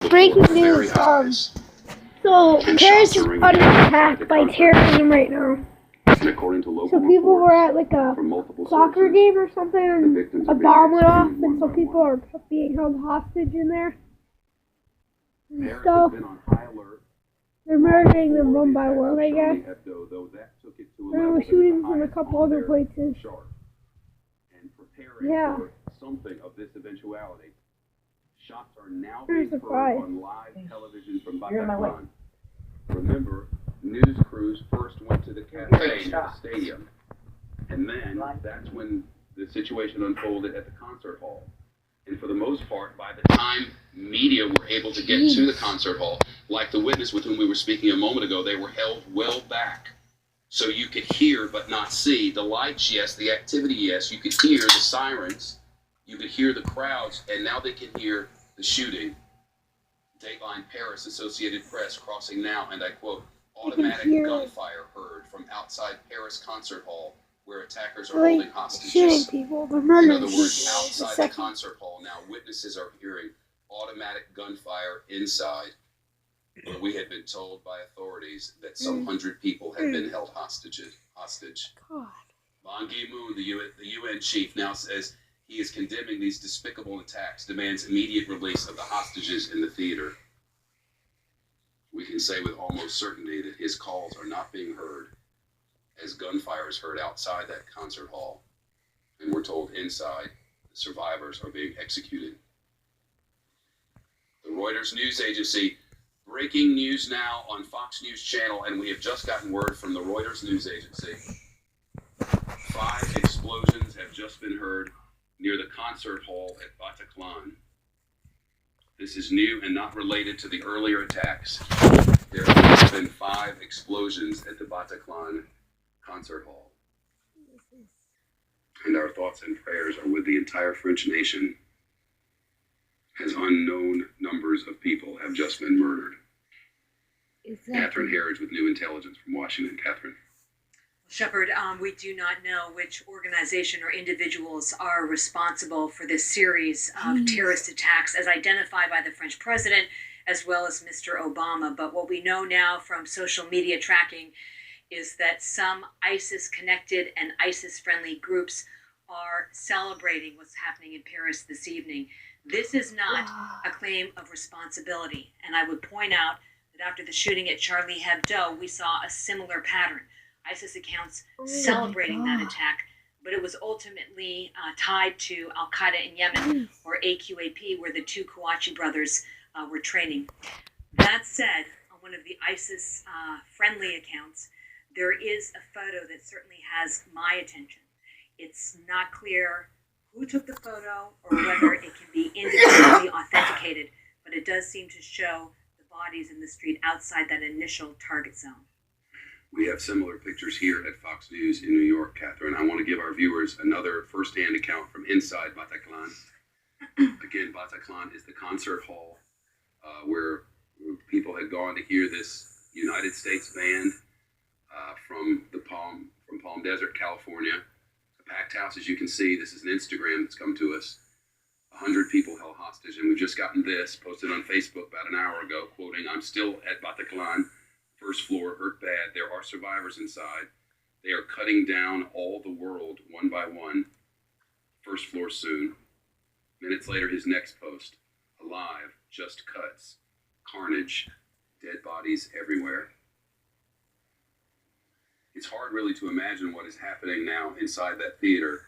breaking news. So Paris is under attack by terrorism right now. So people were at like a soccer game or something, and a bomb went off, and so people are being held hostage in there. And stuff. They're murdering them one by one, I guess. There were shootings in a couple other places. Yeah. Something of this eventuality. Shots are now Here's being the heard on live television from Bataclan. Remember, news crews first went to the cafe at the stadium, and then that's when the situation unfolded at the concert hall. And for the most part, by the time media were able to get to the concert hall, like the witness with whom we were speaking a moment ago, they were held well back. So you could hear but not see. The lights, yes. The activity, yes. You could hear the sirens. You could hear the crowds. And now they can hear the shooting. Dateline Paris, Associated Press, crossing now, and I quote, automatic gunfire heard from outside Paris concert hall where attackers are holding hostages. Shooting people. They're In murdering other words, outside the concert hall now, witnesses are hearing automatic gunfire inside. But we had been told by authorities that some 100 people had been held hostage. God. Ban Ki-moon, the UN chief, now says he is condemning these despicable attacks, demands immediate release of the hostages in the theater. We can say with almost certainty that his calls are not being heard as gunfire is heard outside that concert hall. And we're told inside the survivors are being executed. The Reuters news agency. Breaking news now on Fox News Channel, and we have just gotten word from the Reuters news agency. 5 explosions have just been heard near the concert hall at Bataclan. This is new and not related to the earlier attacks. There have been 5 explosions at the Bataclan concert hall. And our thoughts and prayers are with the entire French nation, as unknown numbers of people have just been murdered. Exactly. Catherine Herridge with New Intelligence from Washington. Catherine. Shepard, we do not know which organization or individuals are responsible for this series of terrorist attacks as identified by the French president as well as Mr. Obama. But what we know now from social media tracking is that some ISIS-connected and ISIS-friendly groups are celebrating what's happening in Paris this evening. This is not a claim of responsibility. And I would point out that after the shooting at Charlie Hebdo, we saw a similar pattern. ISIS accounts celebrating that attack, but it was ultimately tied to Al-Qaeda in Yemen, or AQAP, where the 2 Kouachi brothers were training. That said, on one of the ISIS-friendly accounts, there is a photo that certainly has my attention. It's not clear who took the photo or whether it can be individually authenticated, but it does seem to show the bodies in the street outside that initial target zone. We have similar pictures here at Fox News in New York, Catherine. I want to give our viewers another firsthand account from inside Bataclan. Again, Bataclan is the concert hall where people had gone to hear this United States band from Palm Desert, California. A packed house, as you can see. This is an Instagram that's come to us. 100 people held hostage, and we've just gotten this posted on Facebook about an hour ago, quoting, "I'm still at Bataclan. First floor, hurt bad. There are survivors inside. They are cutting down all the world one by one. First floor soon." Minutes later, his next post. "Alive, just cuts. Carnage. Dead bodies everywhere." It's hard really to imagine what is happening now inside that theater.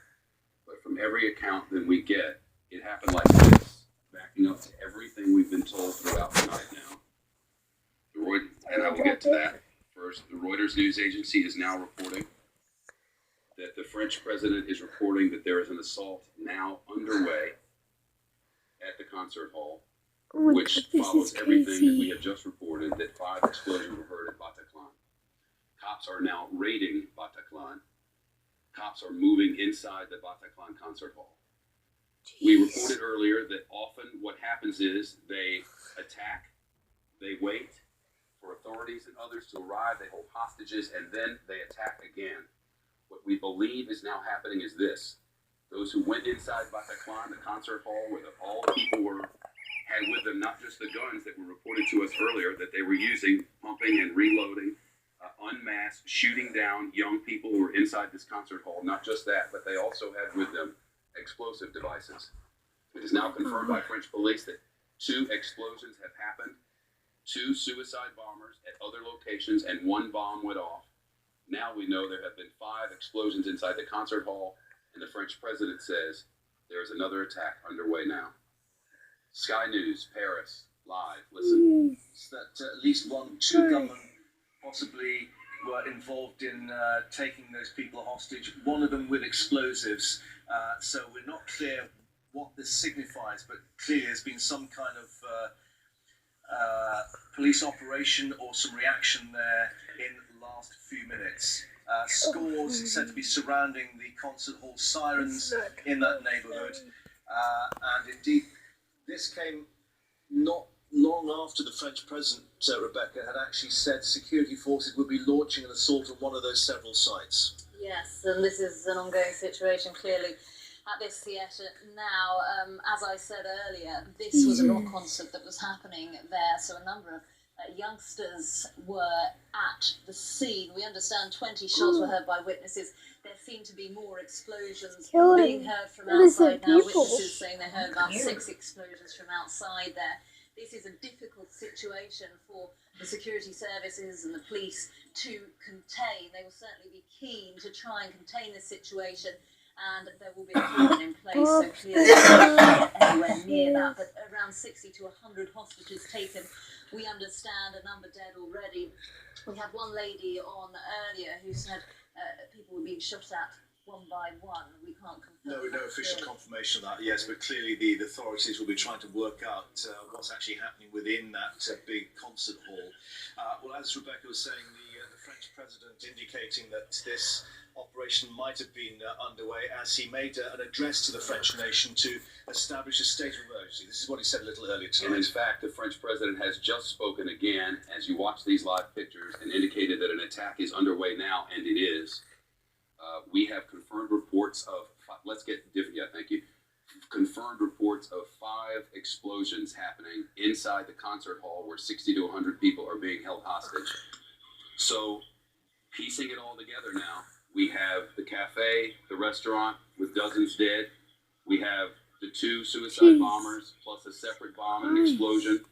But from every account that we get, it happened like this, backing up to everything we've been told throughout the night now. And I will get to that first. The Reuters news agency is now reporting that the French president is reporting that there is an assault now underway at the concert hall, which follows everything that we have just reported, that 5 explosions were heard at Bataclan. Cops are now raiding Bataclan. Cops are moving inside the Bataclan concert hall. We reported earlier that often what happens is they attack, they wait for authorities and others to arrive, they hold hostages, and then they attack again. What we believe is now happening is this. Those who went inside Bataclan, the concert hall where all the people were had with them not just the guns that were reported to us earlier that they were using, pumping and reloading, unmasked, shooting down young people who were inside this concert hall. Not just that, but they also had with them explosive devices. It is now confirmed by French police that 2 explosions have happened, 2 suicide bombers at other locations, and 1 bomb went off. Now we know there have been 5 explosions inside the concert hall, and the French president says there is another attack underway now. Sky News, Paris, live. Listen. That at least 2 gunmen possibly were involved in taking those people hostage, one of them with explosives. So we're not clear what this signifies, but clearly there's been some kind of police operation or some reaction there in the last few minutes. Scores said to be surrounding the concert hall, sirens in that neighbourhood. And indeed, this came not long after the French president, Rebecca, had actually said security forces would be launching an assault on one of those several sites. Yes, and this is an ongoing situation, clearly, at this theatre now. As I said earlier, this was a rock concert that was happening there, so a number of youngsters were at the scene. We understand 20 shots were heard by witnesses. There seem to be more explosions being heard from outside now. Witnesses saying they heard about 6 explosions from outside there. This is a difficult situation for the security services and the police to contain. They will certainly be keen to try and contain this situation, and there will be a plan in place, so clearly not anywhere near that, but around 60 to 100 hostages taken. We understand a number dead already. We had one lady on earlier who said people were being shot at one by one. We can't confirm. No official confirmation of that, yes, but clearly the authorities will be trying to work out what's actually happening within that big concert hall. Well, as Rebecca was saying, the French president indicating that this operation might have been underway as he made an address to the French nation to establish a state of emergency. This is what he said a little earlier tonight. And in fact, the French president has just spoken again as you watch these live pictures and indicated that an attack is underway now, and it is. We have confirmed reports of, confirmed reports of 5 explosions happening inside the concert hall where 60 to 100 people are being held hostage. So, piecing it all together now, we have the cafe, the restaurant with dozens dead. We have the 2 suicide bombers plus a separate bomb and explosion.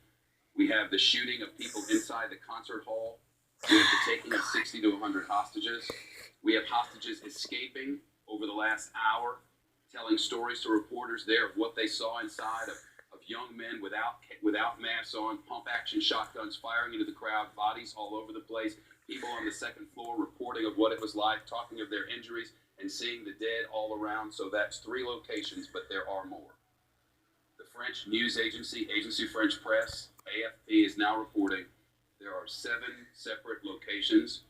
We have the shooting of people inside the concert hall. We have the taking of 60 to 100 hostages. We have hostages escaping over the last hour, telling stories to reporters there of what they saw inside of young men without masks on, pump-action shotguns firing into the crowd, bodies all over the place, people on the second floor reporting of what it was like, talking of their injuries, and seeing the dead all around. So that's 3 locations, but there are more. The French news agency, Agence France Presse, AFP, is now reporting there are 7 separate locations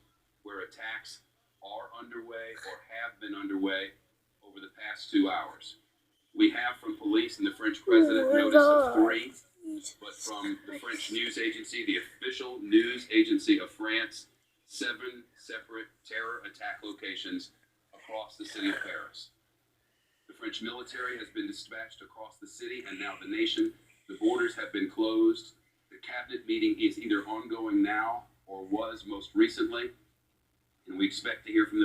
where attacks are underway or have been underway over the past 2 hours. We have from police and the French president notice of 3, but from the French news agency, the official news agency of France, 7 separate terror attack locations across the city of Paris. The French military has been dispatched across the city and now the nation. The borders have been closed. The cabinet meeting is either ongoing now or was most recently. And we expect to hear from the